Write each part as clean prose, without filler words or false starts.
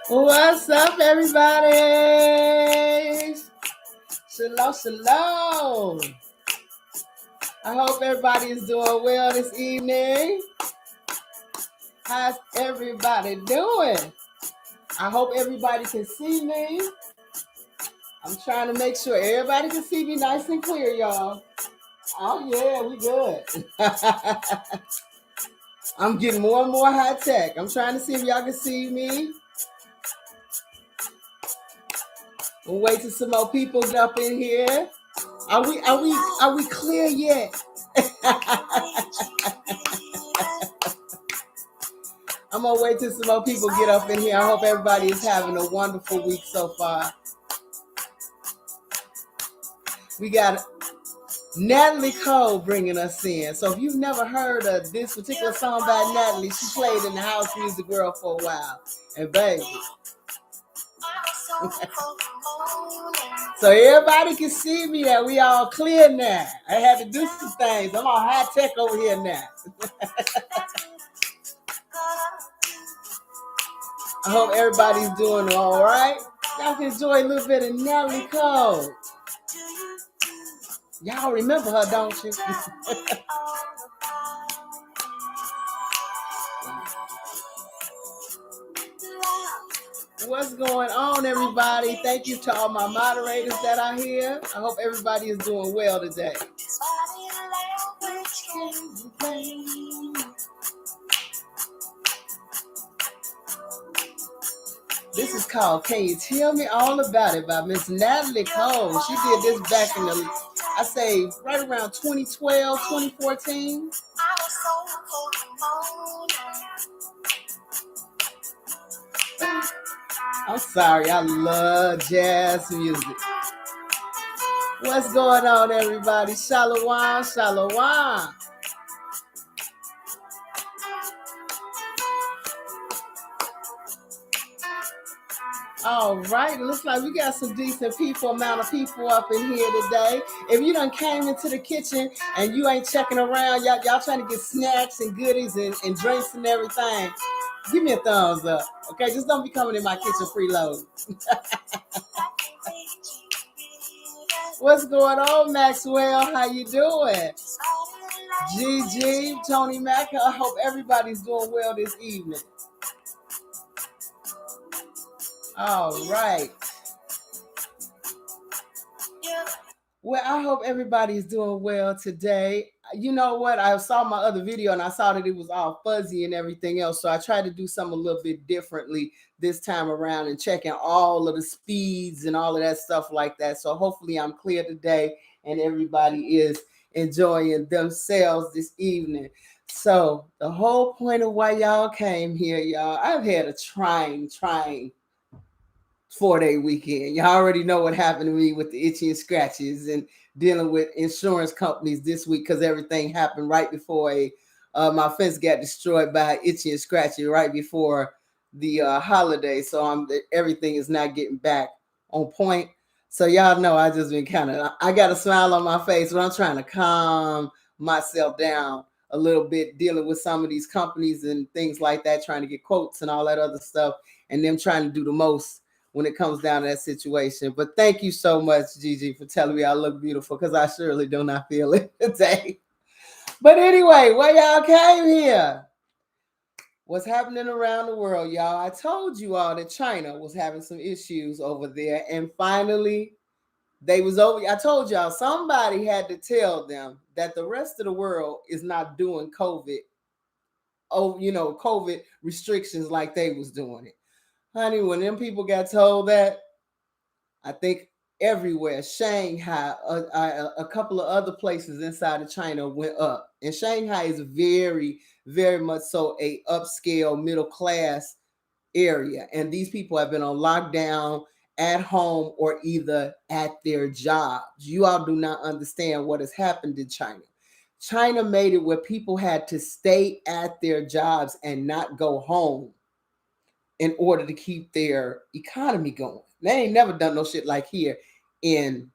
What's up, everybody? Shalom, shalom. I hope everybody is doing well this evening. How's everybody doing? I hope everybody can see me. I'm trying to make sure everybody can see me nice and clear, y'all. Oh, yeah, we good. I'm getting more and more high tech. I'm trying to see if y'all can see me. We'll wait till some more people get up in here. Are we clear yet? I'm gonna wait till some more people get up in here. I hope everybody is having a wonderful week so far. We got Natalie Cole bringing us in. So if you've never heard of this particular song by Natalie, she played in the house music world for a while. And baby. So everybody can see me that we all clear now. I had to do some things. I'm all high tech over here now. I hope everybody's doing all right. Y'all can enjoy a little bit of Natalie Cole. Y'all remember her, don't you? What's going on, everybody? Thank you to all my moderators that are here. I hope everybody is doing well today. This is called Can You Tell Me All About It by Miss Natalie Cole. She did this back in the, I say, right around 2012, 2014. I'm sorry, I love jazz music. What's going on, everybody? Shalom, shalom. All right, it looks like we got some decent amount of people up in here today. If you done came into the kitchen and you ain't checking around, y'all trying to get snacks and goodies and drinks and everything, give me a thumbs up, okay? Just don't be coming in my kitchen freeload. What's going on, Maxwell? How you doing? GG, Tony Mack, I hope everybody's doing well this evening. All right. Well, I hope everybody's doing well today. You know what? I saw my other video and I saw that it was all fuzzy and everything else. So I tried to do something a little bit differently this time around and checking all of the speeds and all of that stuff like that. So hopefully I'm clear today and everybody is enjoying themselves this evening. So the whole point of why y'all came here, y'all, I've had a trying 4-day weekend. You already know what happened to me with the itchy and scratches and dealing with insurance companies this week because everything happened right before my fence got destroyed by itchy and scratchy right before the holiday. So everything is not getting back on point. So y'all know I just been I got a smile on my face, but I'm trying to calm myself down a little bit, dealing with some of these companies and things like that, trying to get quotes and all that other stuff, and them trying to do the most when it comes down to that situation. But thank you so much, Gigi, for telling me I look beautiful, because I surely do not feel it today. But anyway, why y'all came here? What's happening around the world, y'all? I told you all that China was having some issues over there, and finally they was over. I told y'all somebody had to tell them that the rest of the world is not doing COVID, COVID restrictions like they was doing it. Honey, when them people got told that, I think everywhere, Shanghai, a couple of other places inside of China went up. And Shanghai is very, very much so a upscale middle class area. And these people have been on lockdown at home or either at their jobs. You all do not understand what has happened in China. China made it where people had to stay at their jobs and not go home in order to keep their economy going. They ain't never done no shit like here in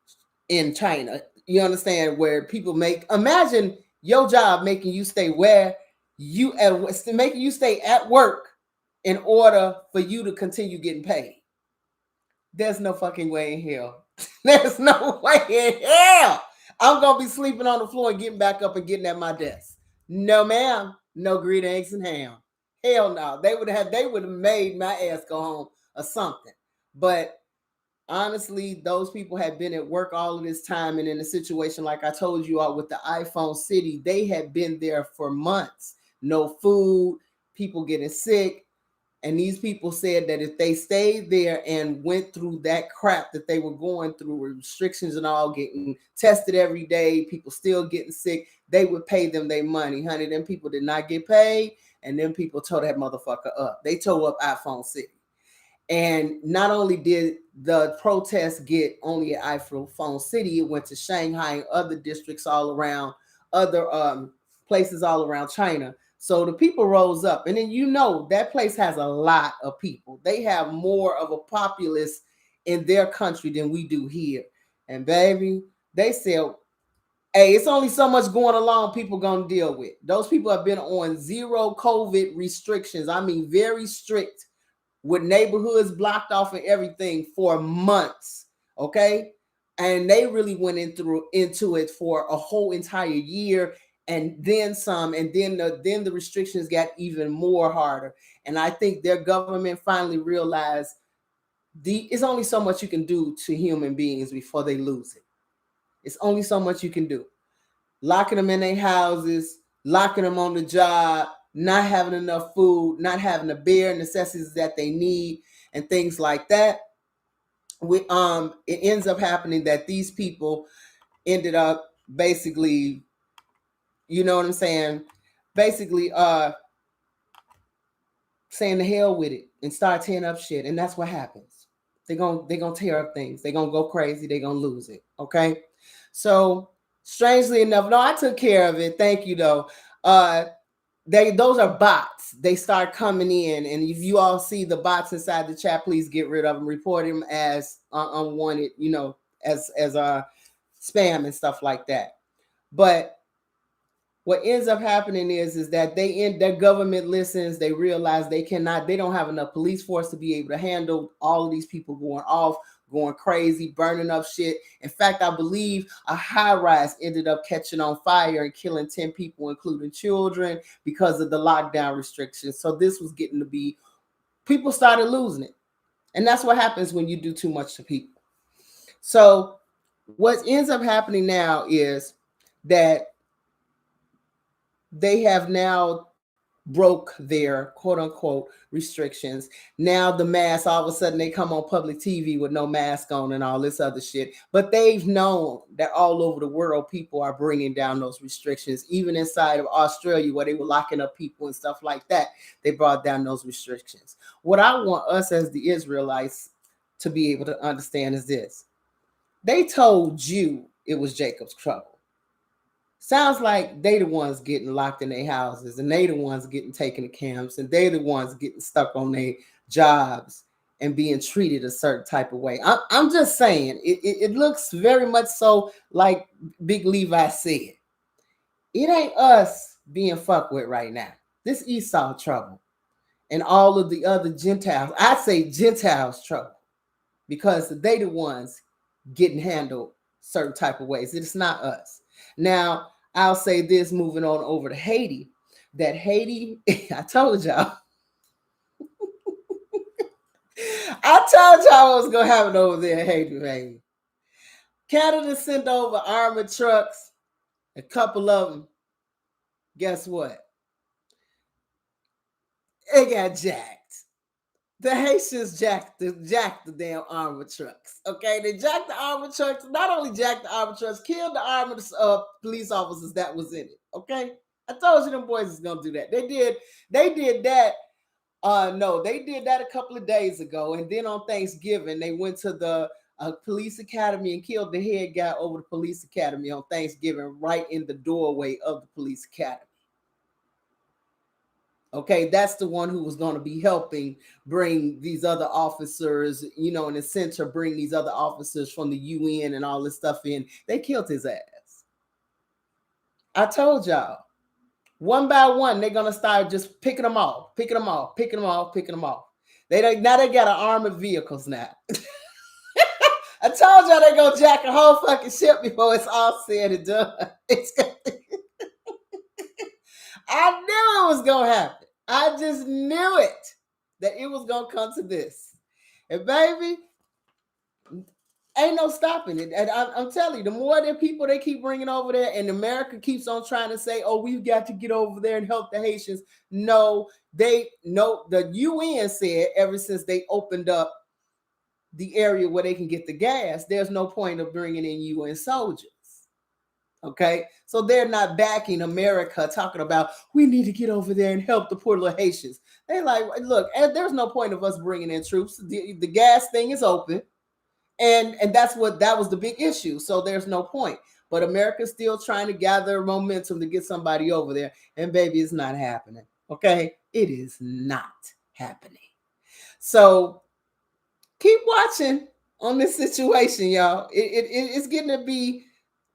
China. You understand? Where people imagine your job making you stay making you stay at work in order for you to continue getting paid. There's no fucking way in hell. There's no way in hell I'm going to be sleeping on the floor and getting back up and getting at my desk. No, ma'am. No green eggs and ham. Hell no. They would have made my ass go home or something. But honestly, those people had been at work all of this time, and in a situation like I told you all with the iPhone City, they had been there for months. No food, people getting sick. And these people said that if they stayed there and went through that crap that they were going through, restrictions and all, getting tested every day, people still getting sick, they would pay them their money. Honey, them people did not get paid, and them people tore that motherfucker up. They tore up iPhone City. And not only did the protest get only at iPhone City, it went to Shanghai and other districts all around, other places all around China. So the people rose up. And then, you know, that place has a lot of people. They have more of a populace in their country than we do here. And baby, they said, hey, it's only so much going along people gonna deal with. Those people have been on zero COVID restrictions. I mean, very strict, with neighborhoods blocked off and everything for months. Okay. And they really went into it for a whole entire year, and then some, and then the restrictions got even more harder. And I think their government finally realized it's only so much you can do to human beings before they lose it. It's only so much you can do. Locking them in their houses, locking them on the job, not having enough food, not having the bare necessities that they need, and things like that. It ends up happening that these people ended up basically, you know what I'm saying, basically saying the hell with it and start tearing up shit. And that's what happens. They're gonna tear up things. They're gonna go crazy. They're gonna lose it. Okay. So strangely enough, no, I took care of it. Thank you though. Those are bots. They start coming in, and if you all see the bots inside the chat, please get rid of them. Report them as unwanted, you know, as spam and stuff like that. But what ends up happening is that their government listens. They realize they don't have enough police force to be able to handle all of these people going off, going crazy, burning up shit. In fact, I believe a high rise ended up catching on fire and killing 10 people, including children, because of the lockdown restrictions. So this was getting to be, people started losing it. And that's what happens when you do too much to people. So what ends up happening now is that they have now broke their quote unquote restrictions. Now the mask, all of a sudden they come on public TV with no mask on and all this other shit. But they've known that all over the world, people are bringing down those restrictions. Even inside of Australia, where they were locking up people and stuff like that, they brought down those restrictions. What I want us as the Israelites to be able to understand is this. They told you it was Jacob's trouble. Sounds like they the ones getting locked in their houses, and they the ones getting taken to camps, and they the ones getting stuck on their jobs and being treated a certain type of way. I'm just saying, it looks very much so like Big Levi said. It ain't us being fucked with right now. This Esau trouble and all of the other Gentiles. I say Gentiles trouble because they the ones getting handled certain type of ways. It's not us. Now, I'll say this, moving on over to Haiti, that Haiti, I told y'all. I told y'all what was going to happen over there in Haiti, baby. Canada sent over armored trucks, a couple of them. Guess what? They got jacked. The Haitians jacked the damn armored trucks. Okay, they jacked the armored trucks. Not only jacked the armored trucks, killed the armored police officers that was in it. Okay, I told you them boys is gonna do that. They did that. No, they did that a couple of days ago, and then on Thanksgiving they went to the police academy and killed the head guy over the police academy on Thanksgiving, right in the doorway of the police academy. Okay, that's the one who was going to be helping bring these other officers, you know, in the center, bring these other officers from the UN and all this stuff in. They killed his ass. I told y'all. One by one, they're gonna start just picking them off, picking them off, picking them off, picking them off. Now they got an armored vehicles now. I told y'all they gonna jack a whole fucking ship before it's all said and done. I knew it was gonna happen. I just knew it that it was gonna come to this. And baby, ain't no stopping it. And I'm telling you, the more that people they keep bringing over there, and America keeps on trying to say, "Oh, we've got to get over there and help the Haitians." No, the UN said ever since they opened up the area where they can get the gas, there's no point of bringing in UN soldiers. Okay, so they're not backing America talking about we need to get over there and help the poor little Haitians. They're like, look, and there's no point of us bringing in troops. The gas thing is open, and that was the big issue. So there's no point. But America's still trying to gather momentum to get somebody over there, and baby, it's not happening. Okay, it is not happening. So keep watching on this situation, y'all. It's getting to be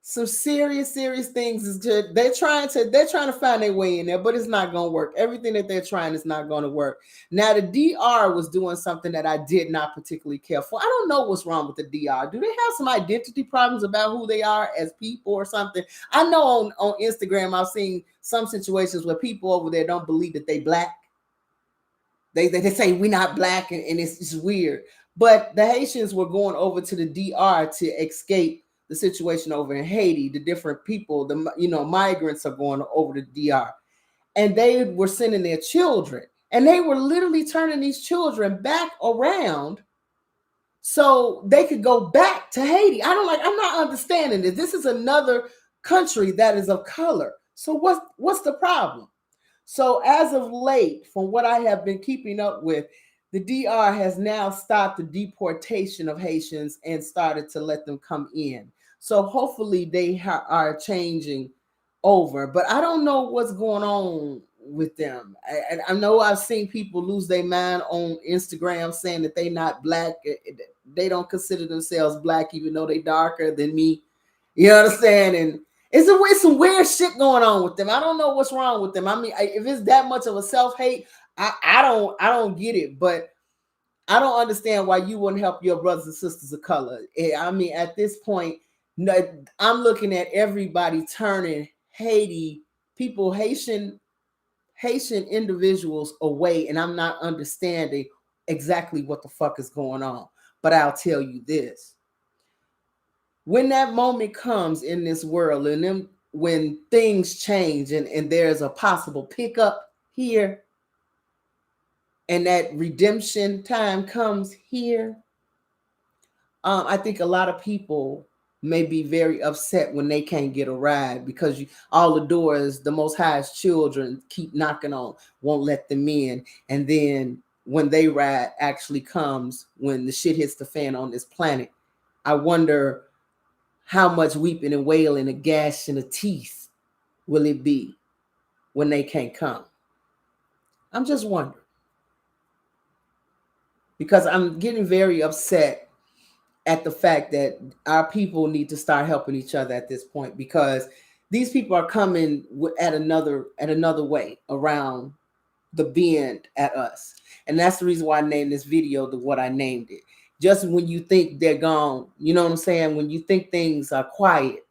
some serious things. They're trying to find their way in there, but it's not going to work. Everything that they're trying is not going to work. Now, the DR was doing something that I did not particularly care for. I don't know what's wrong with the DR. Do they have some identity problems about who they are as people or something? I know on Instagram, I've seen some situations where people over there don't believe that they black. They say we're not black, and it's weird. But the Haitians were going over to the DR to escape the situation over in Haiti. The different people, migrants are going over to DR, and they were sending their children, and they were literally turning these children back around so they could go back to Haiti. I'm not understanding it. This is another country that is of color. So what's the problem? So as of late, from what I have been keeping up with, the DR has now stopped the deportation of Haitians and started to let them come in. So hopefully they are changing over. But I don't know what's going on with them. I know I've seen people lose their mind on Instagram saying that they're not black. They don't consider themselves black, even though they're darker than me. You understand? And it's some weird shit going on with them. I don't know what's wrong with them. I mean, if it's that much of a self-hate, I don't get it. But I don't understand why you wouldn't help your brothers and sisters of color. I mean, at this point, I'm looking at everybody turning Haitian individuals away, and I'm not understanding exactly what the fuck is going on. But I'll tell you this. When that moment comes in this world, and then when things change and there's a possible pickup here, and that redemption time comes here, I think a lot of people may be very upset when they can't get a ride because all the doors, the Most High's children keep knocking on, won't let them in. And then when they ride actually comes, when the shit hits the fan on this planet, I wonder how much weeping and wailing and gashing of teeth will it be when they can't come? I'm just wondering. Because I'm getting very upset at the fact that our people need to start helping each other at this point, because these people are coming at another way around the bend at us. And that's the reason why I named this video what I named it. Just when you think they're gone, you know what I'm saying? When you think things are quiet,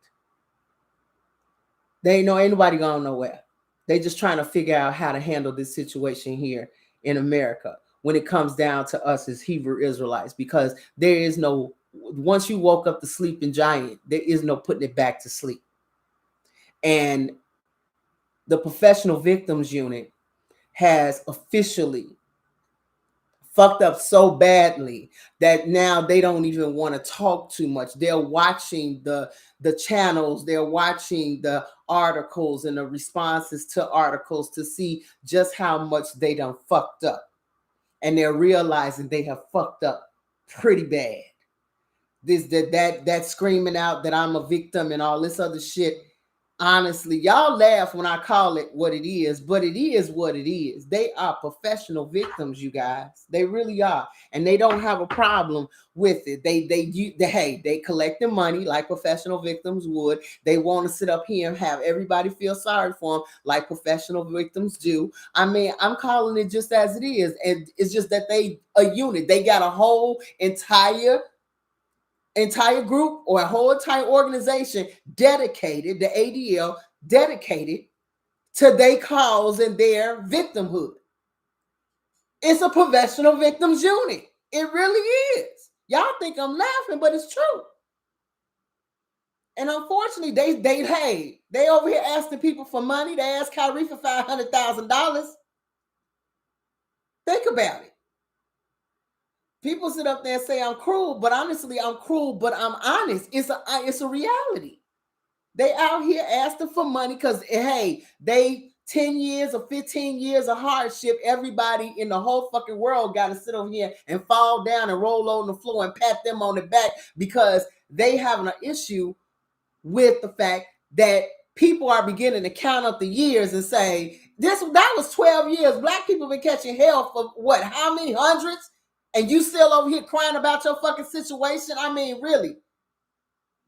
they ain't nobody going nowhere. They just trying to figure out how to handle this situation here in America when it comes down to us as Hebrew Israelites, because there is no, once you woke up the sleeping giant, there is no putting it back to sleep. And the Professional Victims Unit has officially fucked up so badly that now they don't even want to talk too much. They're watching the channels, they're watching the articles and the responses to articles to see just how much they done fucked up. And they're realizing they have fucked up pretty bad. That screaming out that I'm a victim and all this other shit, Honestly, y'all laugh when I call it what it is, but it is what it is. They are professional victims, you guys. They really are, and they don't have a problem with it. They collect the money like professional victims would. They want to sit up here and have everybody feel sorry for them like professional victims do. I mean, I'm calling it just as it is, and it's just that they a unit. They got a whole entire group or a whole entire organization dedicated, the ADL, dedicated to their cause and their victimhood. It's a professional victims unit. It really is. Y'all think I'm laughing, but it's true. And unfortunately, they over here asking people for money. They asked Kyrie for $500,000. Think about it. People sit up there and say I'm cruel, but honestly, I'm cruel, but I'm honest. It's a reality. They out here asking for money because, hey, they 10 years or 15 years of hardship. Everybody in the whole fucking world got to sit over here and fall down and roll on the floor and pat them on the back because they having an issue with the fact that people are beginning to count up the years and say, that was 12 years. Black people been catching hell for what, how many hundreds? And you still over here crying about your fucking situation? I mean, really?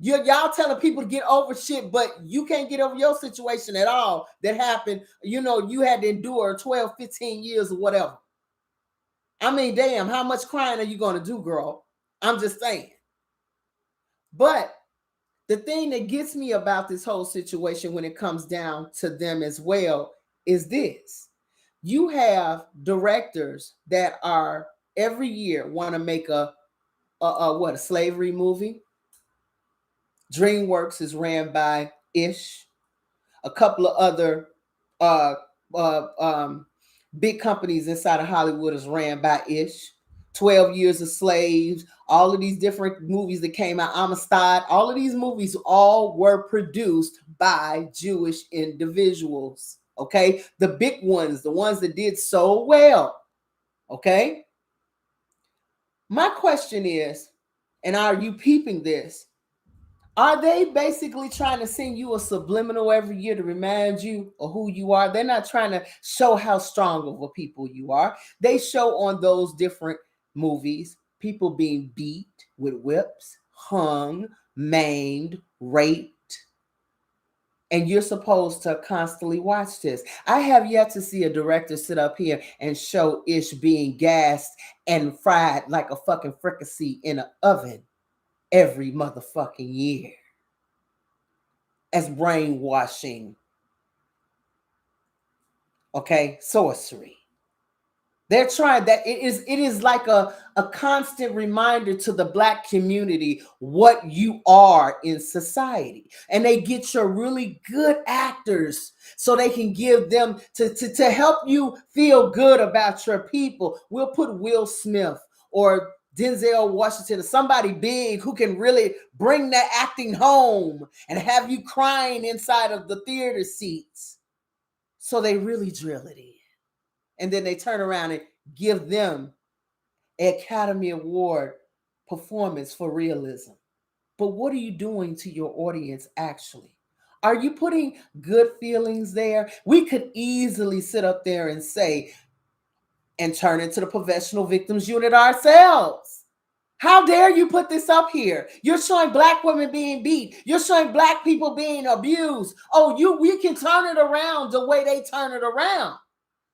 Y'all telling people to get over shit, but you can't get over your situation at all that happened. You had to endure 12, 15 years or whatever. I mean, damn, how much crying are you going to do, girl? I'm just saying. But the thing that gets me about this whole situation when it comes down to them as well is this. You have directors that are every year want to make a slavery movie. DreamWorks is ran by Ish. A couple of other uh, big companies inside of Hollywood is ran by Ish. 12 Years a Slave, all of these different movies that came out, Amistad, all of these movies all were produced by Jewish individuals. Okay, the big ones, the ones that did so well. Okay, my question is, and are you peeping this? Are they basically trying to send you a subliminal every year to remind you of who you are? They're not trying to show how strong of a people you are. They show on those different movies people being beat with whips, hung, maimed, raped. And you're supposed to constantly watch this. I have yet to see a director sit up here and show Ish being gassed and fried like a fucking fricassee in an oven every motherfucking year as brainwashing. Okay, sorcery. They're trying that. It is like a constant reminder to the Black community what you are in society. And they get your really good actors so they can give them to help you feel good about your people. We'll put Will Smith or Denzel Washington or somebody big who can really bring that acting home and have you crying inside of the theater seats. So they really drill it in. And then they turn around and give them an Academy Award performance for realism. But what are you doing to your audience actually? Are you putting good feelings there? We could easily sit up there and say, and turn into the professional victims unit ourselves. How dare you put this up here? You're showing Black women being beat. You're showing Black people being abused. Oh, we can turn it around the way they turn it around.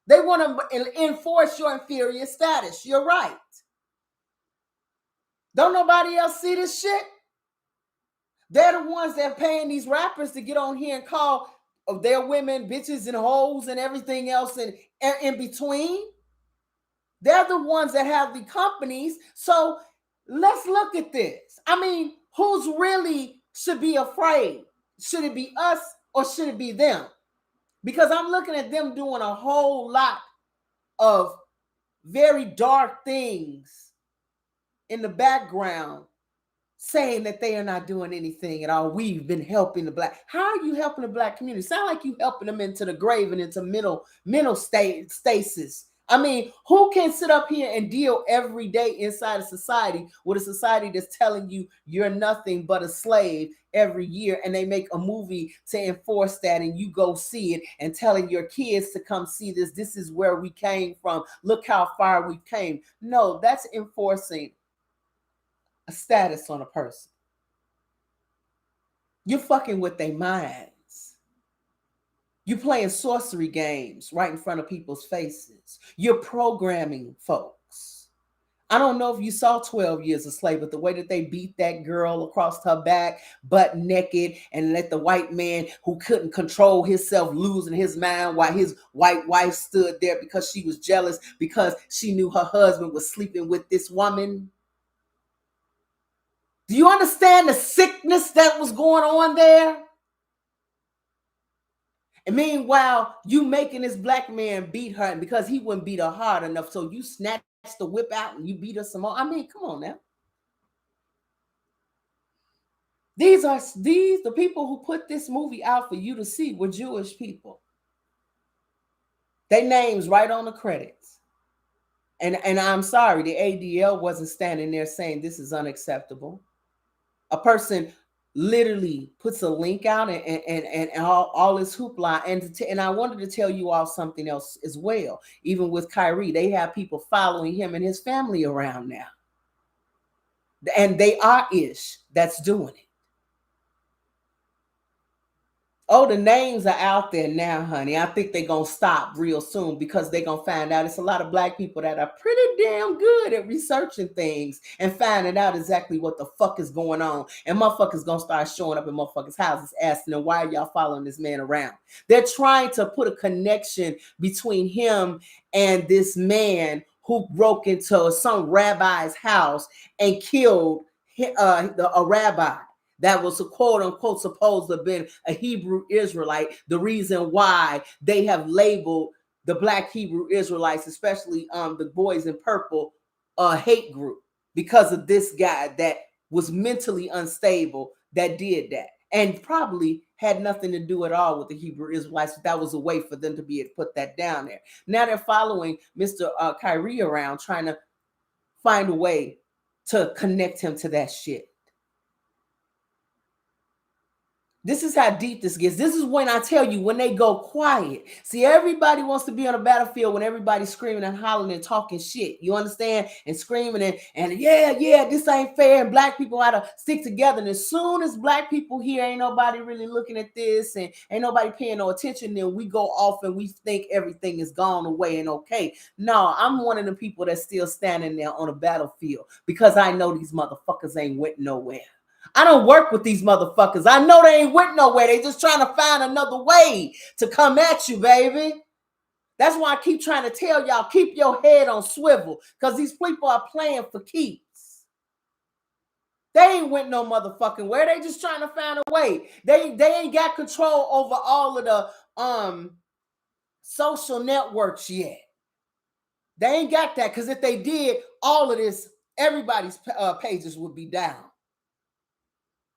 They want to enforce your inferior status. You're right. Don't nobody else see this shit? They're the ones that are paying these rappers to get on here and call their women bitches and hoes and everything else and in between. They're the ones that have the companies. So let's look at this. I mean, who's really should be afraid? Should it be us or should it be them? Because I'm looking at them doing a whole lot of very dark things in the background, saying that they are not doing anything at all. We've been helping the Black. How are you helping the Black community? Sound like you helping them into the grave and into mental stasis I mean, who can sit up here and deal every day inside a society with a society that's telling you you're nothing but a slave every year, and they make a movie to enforce that, and you go see it and telling your kids to come see this. This is where we came from. Look how far we came. No, that's enforcing a status on a person. You're fucking with their minds. You're playing sorcery games right in front of people's faces. You're programming folks. I don't know if you saw 12 Years a Slave, but the way that they beat that girl across her back, butt naked, and let the white man who couldn't control himself losing his mind while his white wife stood there because she was jealous because she knew her husband was sleeping with this woman. Do you understand the sickness that was going on there? And meanwhile, you making this black man beat her, and because he wouldn't beat her hard enough, so you snatched the whip out and you beat her some more. I mean, come on now. The people who put this movie out for you to see were Jewish people. Their names right on the credits. And I'm sorry, the ADL wasn't standing there saying this is unacceptable. A person literally puts a link out and all this hoopla. And I wanted to tell you all something else as well. Even with Kyrie, they have people following him and his family around now. And they are ish that's doing it. Oh, the names are out there now, honey. I think they're going to stop real soon because they're going to find out it's a lot of black people that are pretty damn good at researching things and finding out exactly what the fuck is going on. And motherfuckers going to start showing up in motherfuckers' houses asking them, why are y'all following this man around? They're trying to put a connection between him and this man who broke into some rabbi's house and killed a rabbi that was a quote unquote supposed to have been a Hebrew Israelite. The reason why they have labeled the black Hebrew Israelites, especially the boys in purple, a hate group because of this guy that was mentally unstable that did that and probably had nothing to do at all with the Hebrew Israelites. That was a way for them to be able to put that down there. Now they're following Mr. Kyrie around trying to find a way to connect him to that shit. This is how deep this gets. This is when I tell you, when they go quiet. See, everybody wants to be on a battlefield when everybody's screaming and hollering and talking shit. You understand? And screaming and yeah, this ain't fair. And black people ought to stick together. And as soon as black people here, ain't nobody really looking at this and ain't nobody paying no attention, then we go off and we think everything is gone away and okay. No, I'm one of the people that's still standing there on a battlefield because I know these motherfuckers ain't went nowhere. I don't work with these motherfuckers. I know they ain't went nowhere. They just trying to find another way to come at you, baby. That's why I keep trying to tell y'all, keep your head on swivel because these people are playing for keeps. They ain't went no motherfucking where. They just trying to find a way. They ain't got control over all of the social networks yet. They ain't got that because if they did, all of this, everybody's pages would be down.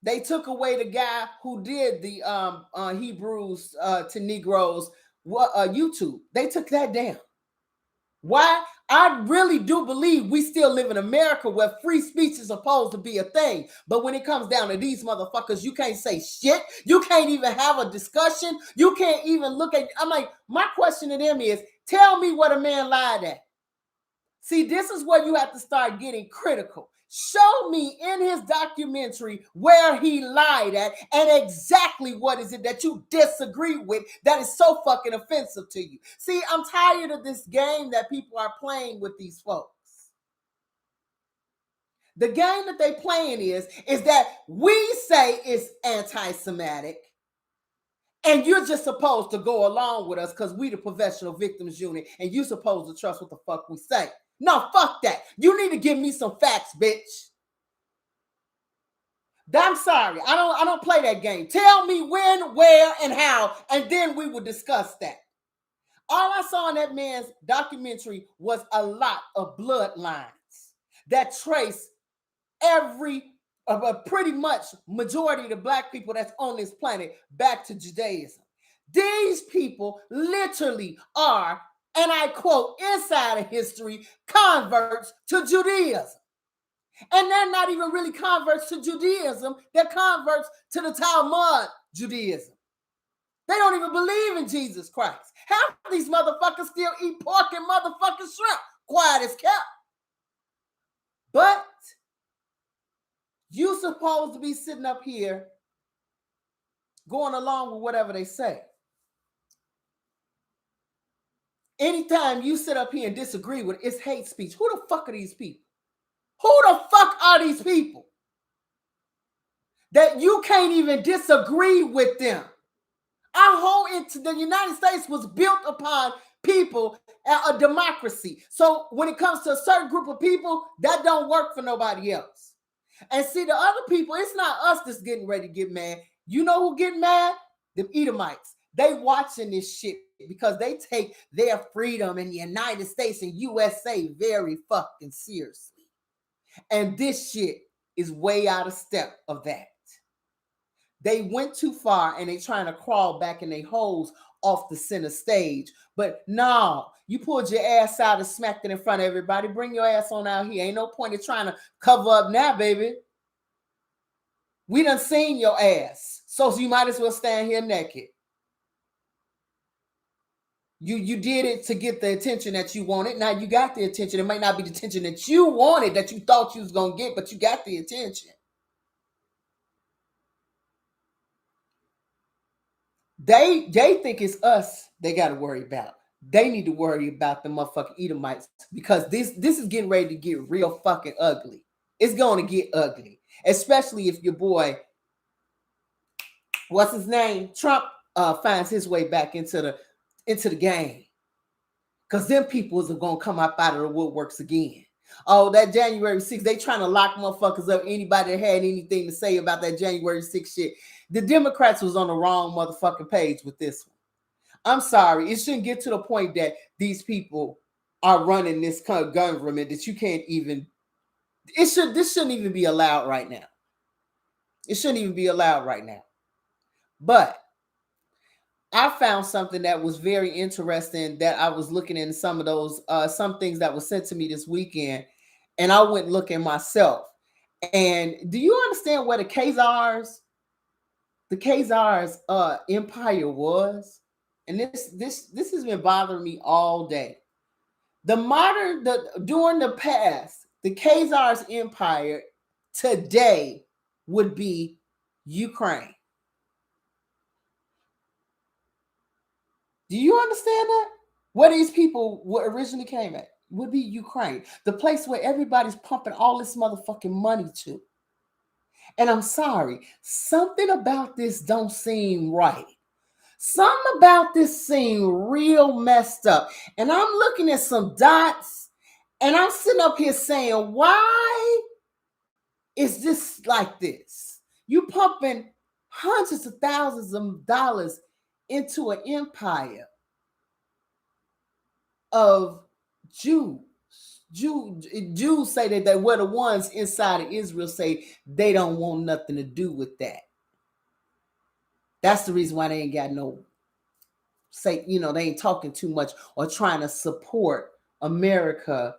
They took away the guy who did the Hebrews to Negroes YouTube. They took that down. Why? I really do believe we still live in America where free speech is supposed to be a thing. But when it comes down to these motherfuckers, you can't say shit. You can't even have a discussion. You can't even look at. I'm like, my question to them is, tell me what a man lied at. See, this is where you have to start getting critical. Show me in his documentary where he lied at and exactly what is it that you disagree with that is so fucking offensive to you. See, I'm tired of this game that people are playing with these folks. The game that they playing is that we say it's anti-Semitic and you're just supposed to go along with us because we the professional victims unit and you're supposed to trust what the fuck we say. No, fuck that. You need to give me some facts, bitch. I'm sorry. I don't play that game. Tell me when, where, and how, and then we will discuss that. All I saw in that man's documentary was a lot of bloodlines that trace pretty much majority of the black people that's on this planet back to Judaism. These people literally are and I quote, inside of history, converts to Judaism. And they're not even really converts to Judaism. They're converts to the Talmud Judaism. They don't even believe in Jesus Christ. Half of these motherfuckers still eat pork and motherfucking shrimp. Quiet as kept. But you supposed to be sitting up here going along with whatever they say. Anytime you sit up here and disagree with it, it's hate speech. Who the fuck are these people? Who the fuck are these people that you can't even disagree with them? Our whole the United States was built upon people, a democracy. So when it comes to a certain group of people, that don't work for nobody else. And see, the other people, it's not us that's getting ready to get mad. You know who get mad? The Edomites. They watching this shit because they take their freedom in the United States and USA very fucking seriously. And this shit is way out of step of that. They went too far and they trying to crawl back in their holes off the center stage. But no, you pulled your ass out and smacked it in front of everybody. Bring your ass on out here. Ain't no point in trying to cover up now, baby. We done seen your ass. So you might as well stand here naked. You did it to get the attention that you wanted. Now you got the attention. It might not be the attention that you wanted, that you thought you was going to get, but you got the attention. They think it's us they got to worry about. They need to worry about the motherfucking Edomites because this is getting ready to get real fucking ugly. It's going to get ugly, especially if your boy, what's his name, Trump, finds his way back into the game. Because them peoples are going to come up out of the woodworks again. Oh, that January 6th, they trying to lock motherfuckers up. Anybody that had anything to say about that January 6th shit. The Democrats was on the wrong motherfucking page with this one. I'm sorry. It shouldn't get to the point that these people are running this kind of government that you can't even, this shouldn't even be allowed right now. It shouldn't even be allowed right now. But I found something that was very interesting that I was looking in some of those, some things that was sent to me this weekend, and I went looking myself. And do you understand where the Khazars empire was? And this has been bothering me all day. During the past, the Khazars empire today would be Ukraine. Do you understand that? Where these people originally came at would be Ukraine, the place where everybody's pumping all this motherfucking money to. And I'm sorry, something about this don't seem right. Something about this seem real messed up. And I'm looking at some dots and I'm sitting up here saying, why is this like this? You pumping hundreds of thousands of dollars into an empire of Jews. Jews say that they were the ones inside of Israel say they don't want nothing to do with that. That's the reason why they ain't got no say, they ain't talking too much or trying to support America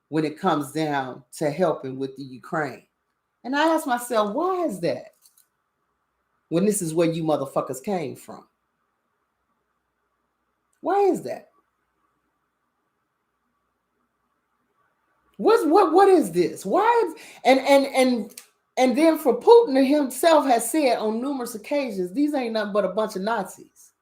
when it comes down to helping with the Ukraine. And I ask myself, why is that? When this is where you motherfuckers came from. Why is that? What is this? Why is and then for Putin himself has said on numerous occasions, these ain't nothing but a bunch of Nazis.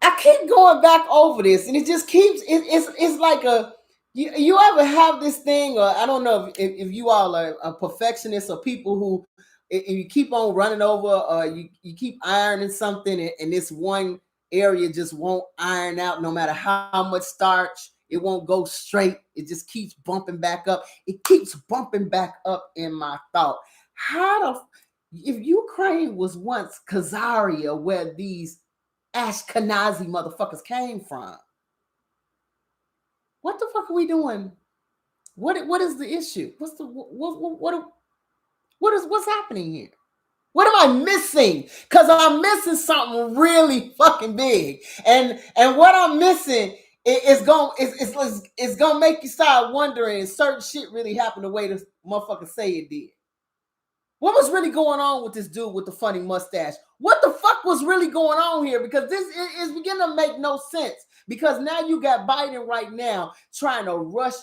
I keep going back over this, and it just keeps it's like a you ever have this thing, or I don't know if you all are a perfectionist or people who if you keep on running over or you keep ironing something and this one area just won't iron out no matter how much starch, it won't go straight. It just keeps bumping back up. It keeps bumping back up in my thought. If Ukraine was once Khazaria, where these Ashkenazi motherfuckers came from, what the fuck are we doing? What is the issue? What's happening here? What am I missing? Because I'm missing something really fucking big. And what I'm missing is gonna make you start wondering certain shit really happened the way this motherfucker say it did. What was really going on with this dude with the funny mustache? What the fuck was really going on here? Because this is beginning to make no sense. Because now you got Biden right now trying to rush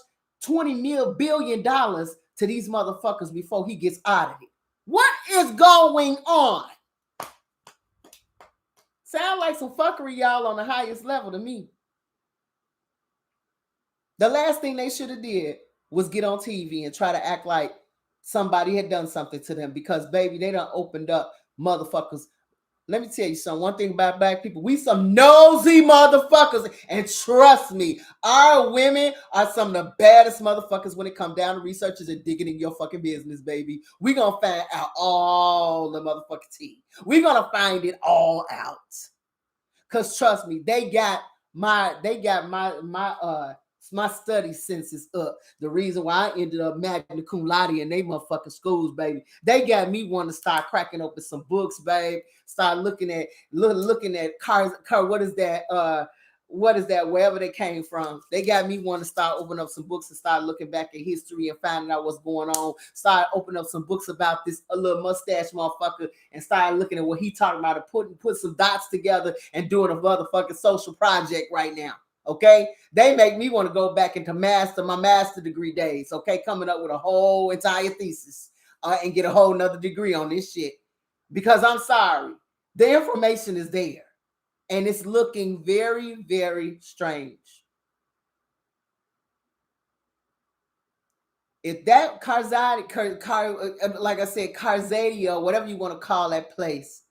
$20 billion to these motherfuckers before he gets out of it. What is going on? Sound like some fuckery, y'all, on the highest level to me. The last thing they should have did was get on TV and try to act like somebody had done something to them, because, baby, they done opened up motherfuckers. Let me tell you something. One thing about black people, we some nosy motherfuckers. And trust me, our women are some of the baddest motherfuckers when it comes down to researchers and digging in your fucking business, baby. We're going to find out all the motherfucking tea. We're going to find it all out. Because trust me, they got my study senses up. The reason why I ended up magna cum laude in they motherfucking schools, baby. They got me wanting to start cracking open some books, babe. Start looking at cars. What is that? Wherever they came from, they got me wanting to start opening up some books and start looking back at history and finding out what's going on. Start opening up some books about this little mustache motherfucker and start looking at what he talking about and put some dots together and doing a motherfucking social project right now. Okay, they make me want to go back into my master degree days. Okay, coming up with a whole entire thesis and get a whole nother degree on this shit. Because I'm sorry, the information is there. And it's looking very, very strange. If that like I said, Kharzadia, whatever you want to call that place,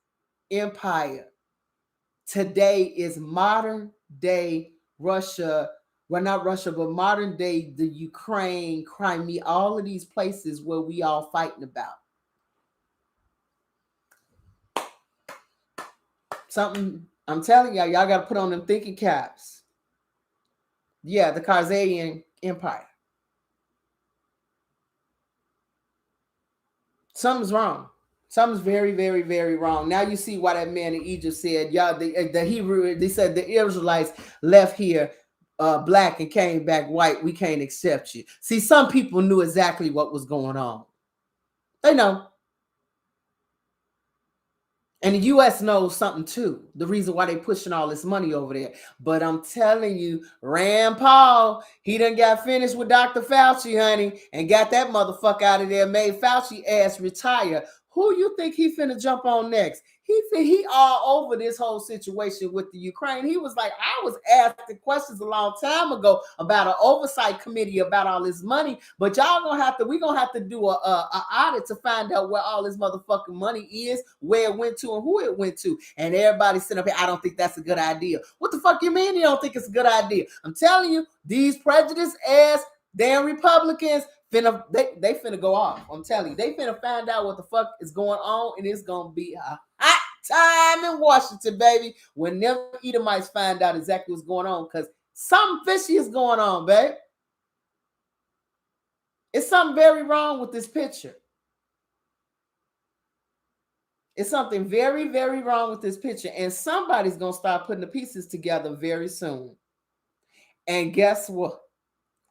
empire, today is modern day Russia. Well, not Russia, but modern day the Ukraine, Crimea, all of these places where we all fighting about. Something, I'm telling y'all got to put on them thinking caps. Yeah, the Kharzadian Empire. Something's wrong. Something's very, very, very wrong. Now you see why that man in Egypt said, y'all, the Hebrew, they said the Israelites left here black and came back white. We can't accept you. See, some people knew exactly what was going on. They know. And the U.S. knows something too. The reason why they pushing all this money over there. But I'm telling you, Rand Paul, he done got finished with Dr. Fauci, honey, and got that motherfucker out of there, made Fauci ass retire. Who you think he finna jump on next? He all over this whole situation with the Ukraine. He was like, I was asking questions a long time ago about an oversight committee about all this money, but we're gonna have to do a audit to find out where all this motherfucking money is, where it went to, and who it went to. And everybody sitting up here, I don't think that's a good idea. What the fuck you mean you don't think it's a good idea? I'm telling you, these prejudiced ass damn Republicans they finna go off. I'm telling you, they finna find out what the fuck is going on, and it's gonna be a hot time in Washington, baby, when them Edomites find out exactly what's going on, because something fishy is going on, babe. It's something very wrong with this picture. It's something very, very wrong with this picture, and somebody's gonna start putting the pieces together very soon. And guess what?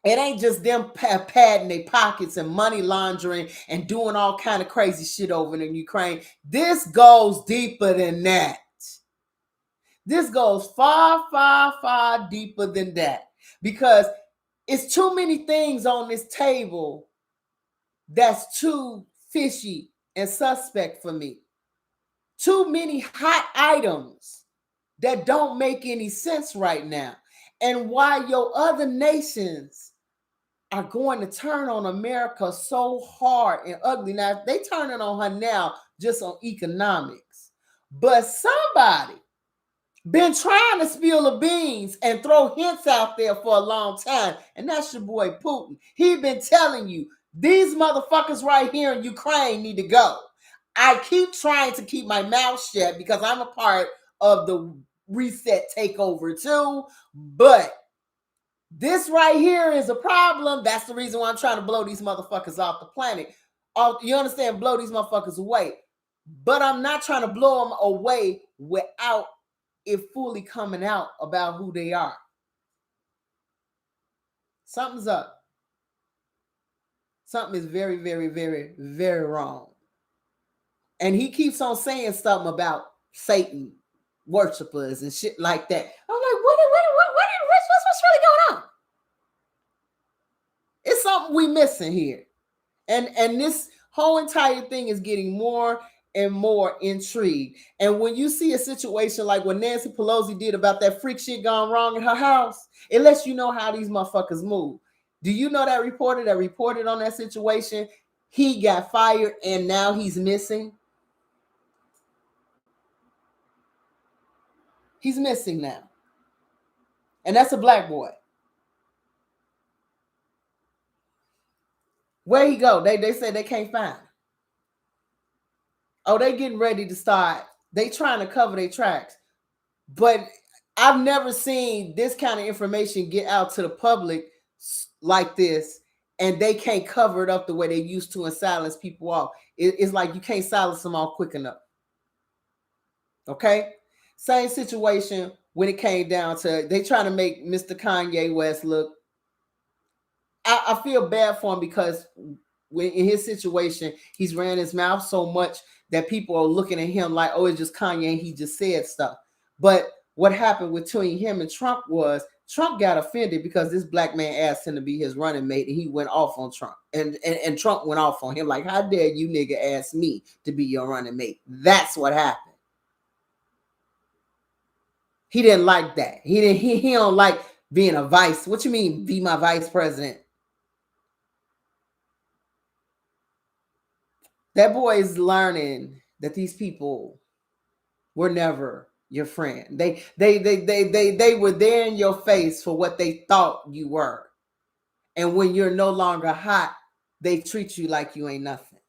It ain't just them padding their pockets and money laundering and doing all kind of crazy shit over in Ukraine. This goes deeper than that. This goes far, far, far deeper than that, because it's too many things on this table that's too fishy and suspect for me. Too many hot items that don't make any sense right now. And why your other nations are going to turn on America so hard and ugly. Now, they turning on her now just on economics. But somebody been trying to spill the beans and throw hints out there for a long time. And that's your boy Putin. He been telling you, these motherfuckers right here in Ukraine need to go. I keep trying to keep my mouth shut because I'm a part of the reset takeover too. But this right here is a problem. That's the reason why I'm trying to blow these motherfuckers off the planet. You understand? Blow these motherfuckers away. but I'm not trying to blow them away without it fully coming out about who they are. Something's up. Something is very, very, very, very wrong. And he keeps on saying something about Satan worshipers and shit like that. I'm like, what's really going on? It's something we missing here. And this whole entire thing is getting more and more intrigued. And when you see a situation like what Nancy Pelosi did about that freak shit gone wrong in her house, it lets you know how these motherfuckers move. Do you know that reporter that reported on that situation? He got fired and now he's missing. He's missing now. And that's a black boy. Where he go? They said they can't find him. Oh, they getting ready to start. They trying to cover their tracks. But I've never seen this kind of information get out to the public like this, and they can't cover it up the way they used to and silence people off. It's like you can't silence them all quick enough. Okay? Same situation when it came down to they trying to make Mr. Kanye West look. I feel bad for him because when in his situation, he's ran his mouth so much that people are looking at him like, oh, it's just Kanye and he just said stuff. But what happened between him and Trump was Trump got offended because this black man asked him to be his running mate and he went off on Trump. And Trump went off on him like, how dare you nigga ask me to be your running mate? That's what happened. He didn't like that. He don't like being a vice. What you mean be my vice president? That boy is learning that these people were never your friend. They were there in your face for what they thought you were. And when you're no longer hot, they treat you like you ain't nothing.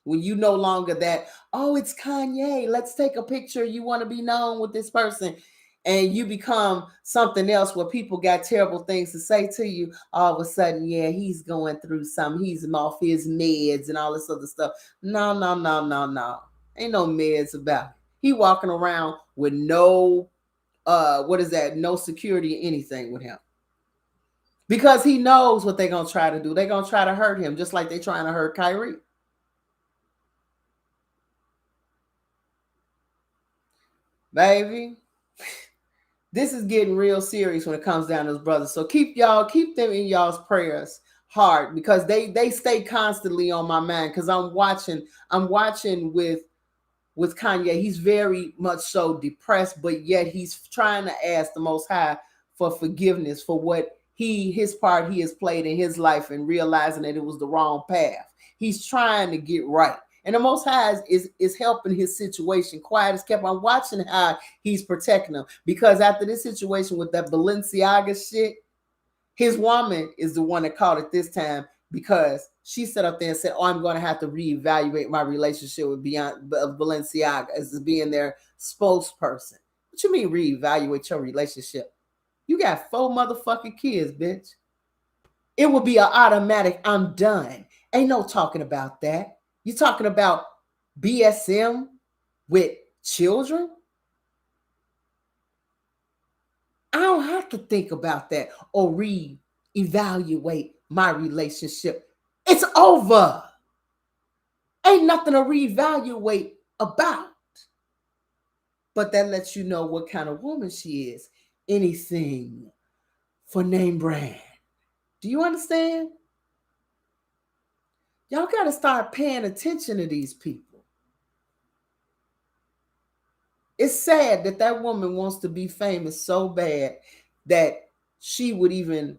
When you no longer that, oh, it's Kanye, let's take a picture. You want to be known with this person. And you become something else where people got terrible things to say to you, all of a sudden, yeah, he's going through something. He's off his meds and all this other stuff. No. Ain't no meds about it. He walking around with no, no security or anything with him. Because he knows what they're going to try to do. They're going to try to hurt him just like they're trying to hurt Kyrie. Baby. This is getting real serious when it comes down to his brothers. So keep them in y'all's prayers hard because they stay constantly on my mind because I'm watching with Kanye. He's very much so depressed, but yet he's trying to ask the Most High for forgiveness for what his part he has played in his life and realizing that it was the wrong path. He's trying to get right. And the Most High is helping his situation. Quiet as kept. I'm watching how he's protecting him. Because after this situation with that Balenciaga shit, his woman is the one that caught it this time because she sat up there and said, oh, I'm going to have to reevaluate my relationship with Balenciaga as being their spokesperson. What you mean reevaluate your relationship? You got 4 motherfucking kids, bitch. It will be an automatic, I'm done. Ain't no talking about that. You talking about BSM with children? I don't have to think about that or reevaluate my relationship. It's over. Ain't nothing to reevaluate about. But that lets you know what kind of woman she is. Anything for name brand. Do you understand? Y'all got to start paying attention to these people. It's sad that that woman wants to be famous so bad that she would even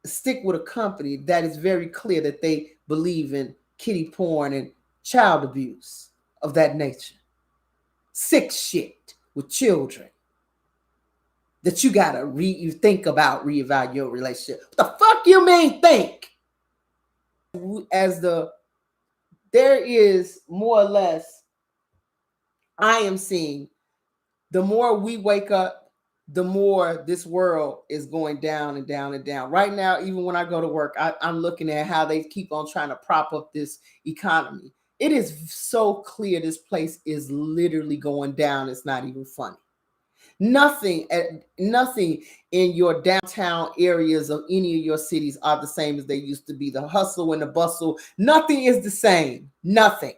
stick with a company that is very clear that they believe in kiddie porn and child abuse of that nature. Sick shit with children that you got to think about reevaluate your relationship. What the fuck you mean think? There is more or less, I am seeing the more we wake up, the more this world is going down and down and down. Right now, even when I go to work, I'm looking at how they keep on trying to prop up this economy. It is so clear this place is literally going down. It's not even funny. Nothing in your downtown areas of any of your cities are the same as they used to be. The hustle and the bustle, nothing is the same. Nothing.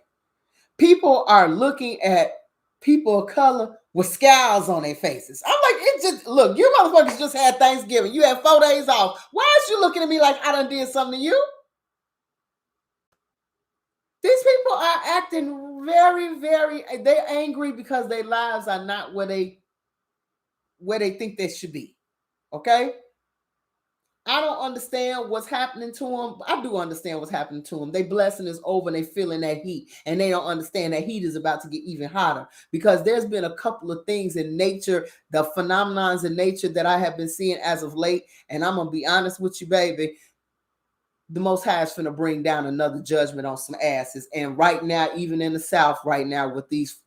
People are looking at people of color with scowls on their faces. I'm like, it just look, you motherfuckers just had Thanksgiving. You had 4 days off. Why is you looking at me like I done did something to you? These people are acting very, very, they're angry because their lives are not where they think they should be. Okay? I don't understand what's happening to them. I do understand what's happening to them. They blessing is over and they feeling that heat, and they don't understand that heat is about to get even hotter because there's been a couple of things in nature, the phenomenons in nature that I have been seeing as of late. And I'm gonna be honest with you, baby. The Most High is going to bring down another judgment on some asses. And right now, even in the South, right now with these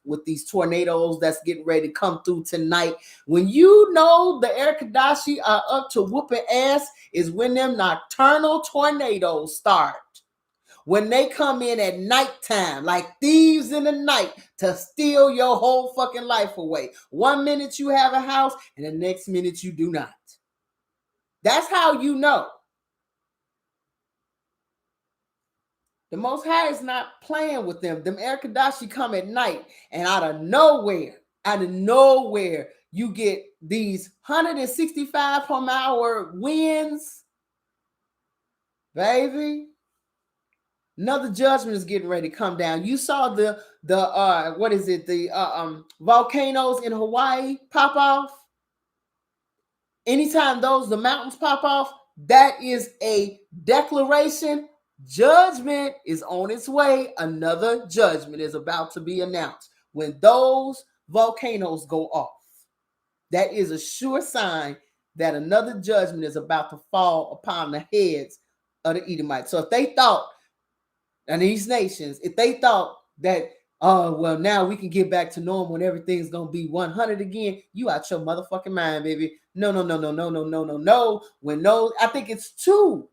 tornadoes that's getting ready to come through tonight, when you know the Air Kadashi are up to whooping ass, is when them nocturnal tornadoes start. When they come in at nighttime, like thieves in the night, to steal your whole fucking life away. 1 minute you have a house, and the next minute you do not. That's how you know. The Most High is not playing with them. Them Air Kadashi come at night, and out of nowhere, you get these 165-mile-per-hour winds, baby. Another judgment is getting ready to come down. You saw the volcanoes in Hawaii pop off. Anytime the mountains pop off, that is a declaration. Judgment is on its way. Another judgment is about to be announced. When those volcanoes go off, that is a sure sign that another judgment is about to fall upon the heads of the Edomites. So if they thought, and these nations, if they thought that, oh, well, now we can get back to normal and everything's going to be 100 again, you out your motherfucking mind, baby. No. When those, I think it's two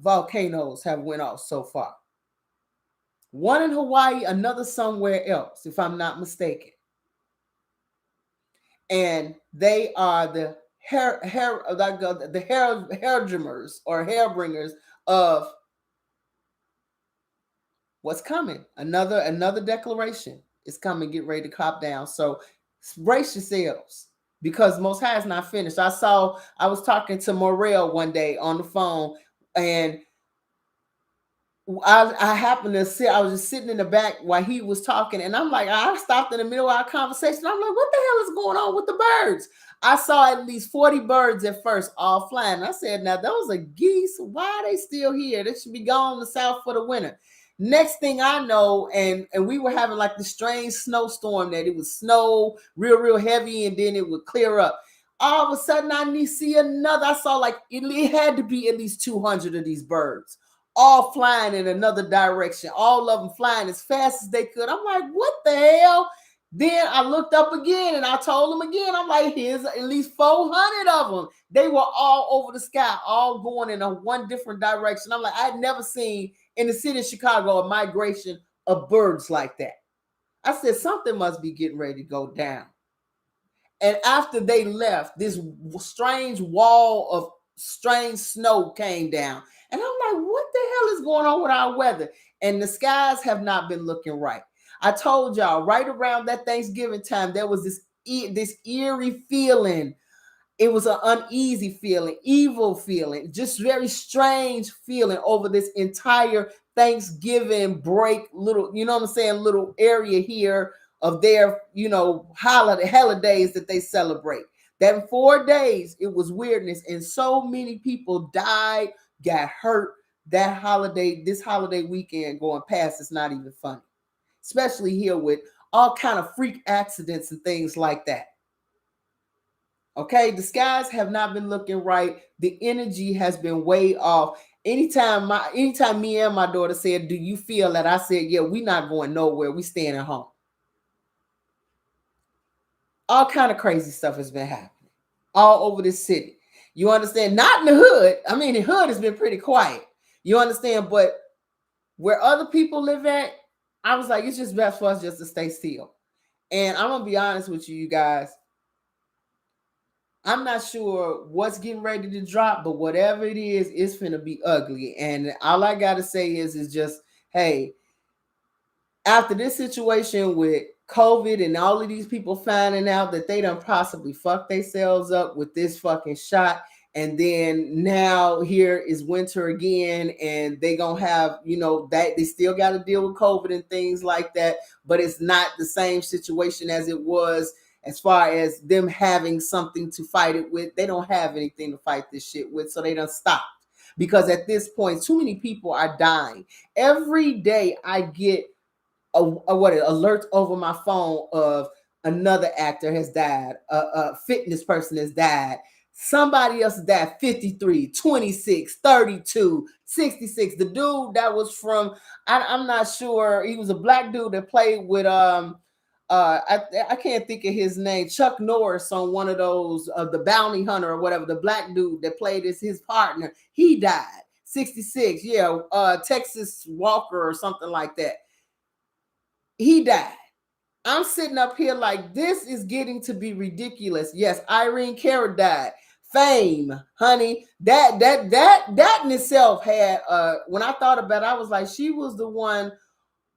volcanoes have went off so far. One in Hawaii, another somewhere else, if I'm not mistaken. And they are the hairdrummers or hairbringers of what's coming. Another declaration is coming. Get ready to cop down. So brace yourselves, because Most High is not finished. I was talking to Morel one day on the phone, and I happened to sit, I was just sitting in the back while he was talking, and I'm like, I stopped in the middle of our conversation. I'm like, what the hell is going on with the birds? I saw at least 40 birds at first all flying. I said, now those are geese. Why are they still here? They should be gone to the south for the winter. Next thing I know, and we were having like this strange snowstorm that it would snow real heavy, and then it would clear up. All of a sudden, I see another. I saw like it had to be at least 200 of these birds, all flying in another direction, all of them flying as fast as they could. I'm like, what the hell? Then I looked up again and I told them again, I'm like, here's at least 400 of them. They were all over the sky, all going in one different direction. I'm like, I'd never seen in the city of Chicago a migration of birds like that. I said, something must be getting ready to go down. And after they left, this strange wall of strange snow came down. And I'm like, what the hell is going on with our weather? And the skies have not been looking right. I told y'all right around that Thanksgiving time, there was this eerie feeling. It was an uneasy feeling, evil feeling, just very strange feeling over this entire Thanksgiving break, little, you know what I'm saying, little area here of their, holidays that they celebrate. That 4 days, it was weirdness, and so many people died, got hurt. This holiday weekend going past, it's not even funny, especially here with all kind of freak accidents and things like that. Okay, the skies have not been looking right. The energy has been way off. Anytime me and my daughter said, "Do you feel that?" I said, "Yeah, we're not going nowhere. We staying at home." All kind of crazy stuff has been happening all over this city. You understand? Not in the hood. I mean, the hood has been pretty quiet. You understand? But Where other people live at, I was like, it's just best for us just to stay still. And I'm gonna be honest with you guys. I'm not sure what's getting ready to drop, but whatever it is, it's finna be ugly. And all I gotta say is just, hey, after this situation with COVID and all of these people finding out that they done possibly fucked themselves up with this fucking shot, and then now here is winter again, and they gonna have, that they still got to deal with COVID and things like that, but it's not the same situation as it was as far as them having something to fight it with. They don't have anything to fight this shit with, so they done stopped. Because at this point, too many people are dying. Every day I get alert over my phone of another actor has died, a fitness person has died, somebody else died, 53, 26, 32, 66. The dude that was from, I'm not sure, he was a black dude that played with I can't think of his name, Chuck Norris, on one of those the Bounty Hunter or whatever. The black dude that played as his partner, he died, 66. Yeah, Texas Walker or something like that. He died. I'm sitting up here like, this is getting to be ridiculous. Yes, Irene Cara died. Fame, honey, that in itself had when I thought about it, I was like, she was the one.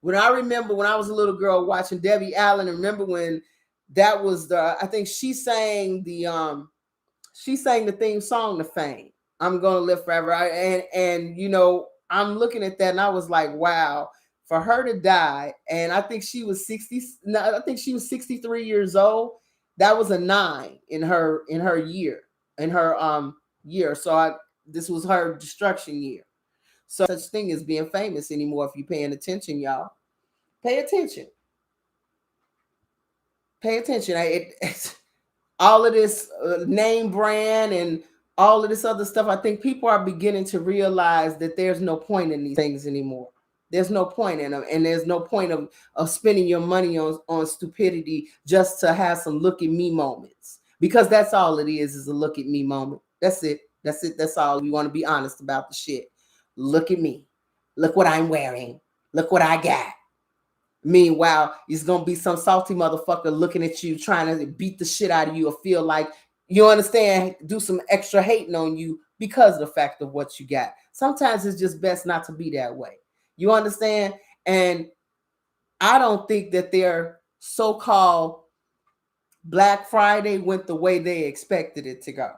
When I remember when I was a little girl watching Debbie Allen, and remember when that was I think she sang the theme song to Fame, I'm Gonna Live Forever. And I'm looking at that and I was like, wow, for her to die, and I think she was 60, I think she was 63 years old. That was a 9 in her year, year. So this was her destruction year. So such thing as being famous anymore. If you're paying attention, y'all, pay attention. Pay attention. All of this name brand and all of this other stuff. I think people are beginning to realize that there's no point in these things anymore. There's no point in them, and there's no point of spending your money on stupidity just to have some look at me moments, because that's all it is a look at me moment. That's it. That's it. That's all. We want to be honest about the shit. Look at me. Look what I'm wearing. Look what I got. Meanwhile, it's gonna be some salty motherfucker looking at you, trying to beat the shit out of you, or feel like, you understand, do some extra hating on you because of the fact of what you got. Sometimes it's just best not to be that way. You understand? And I don't think that their so-called Black Friday went the way they expected it to go.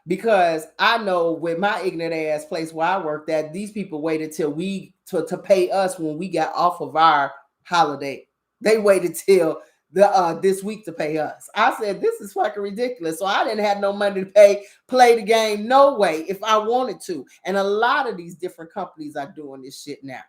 Because I know with my ignorant ass place where I worked at, these people waited till to pay us when we got off of our holiday. They waited till this week to pay us. I said, this is fucking ridiculous. So I didn't have no money to play the game, no way, if I wanted to. And a lot of these different companies are doing this shit now.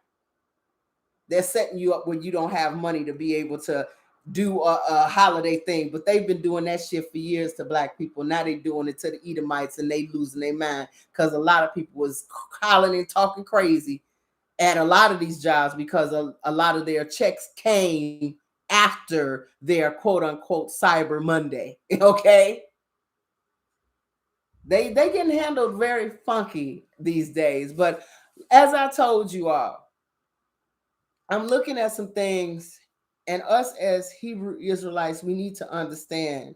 They're setting you up when you don't have money to be able to do a holiday thing, but they've been doing that shit for years to Black people. Now they doing it to the Edomites, and they losing their mind because a lot of people was calling and talking crazy at a lot of these jobs because a lot of their checks came after their quote unquote Cyber Monday. Okay, they getting handled very funky these days. But as I told you all, I'm looking at some things, and us as Hebrew Israelites, we need to understand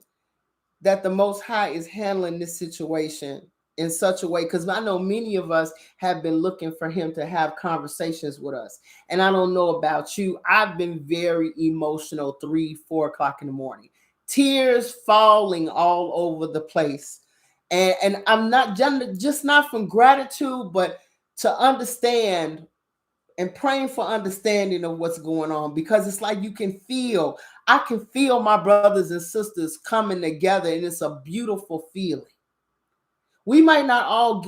that the Most High is handling this situation in such a way, because I know many of us have been looking for him to have conversations with us. And I don't know about you, I've been very emotional 3-4 o'clock in the morning, tears falling all over the place. And I'm not just not from gratitude, but to understand and praying for understanding of what's going on, because it's like I can feel my brothers and sisters coming together, and it's a beautiful feeling. We might not all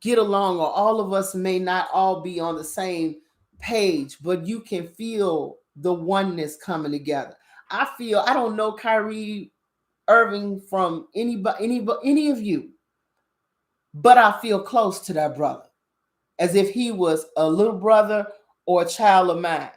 get along, or all of us may not all be on the same page, but you can feel the oneness coming together. I don't know Kyrie Irving from any of you, but I feel close to that brother, as if he was a little brother or a child of mine.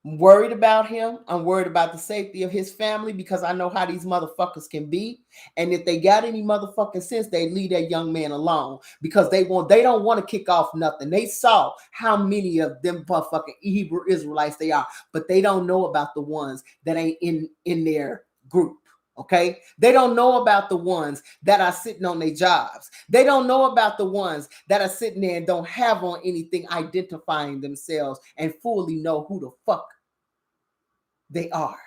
I'm worried about him. I'm worried about the safety of his family because I know how these motherfuckers can be. And if they got any motherfucking sense, they leave that young man alone because they don't want to kick off nothing. They saw how many of them motherfucking Hebrew Israelites they are, but they don't know about the ones that ain't in their group. Okay, they don't know about the ones that are sitting on their jobs. They don't know about the ones that are sitting there and don't have on anything identifying themselves and fully know who the fuck they are.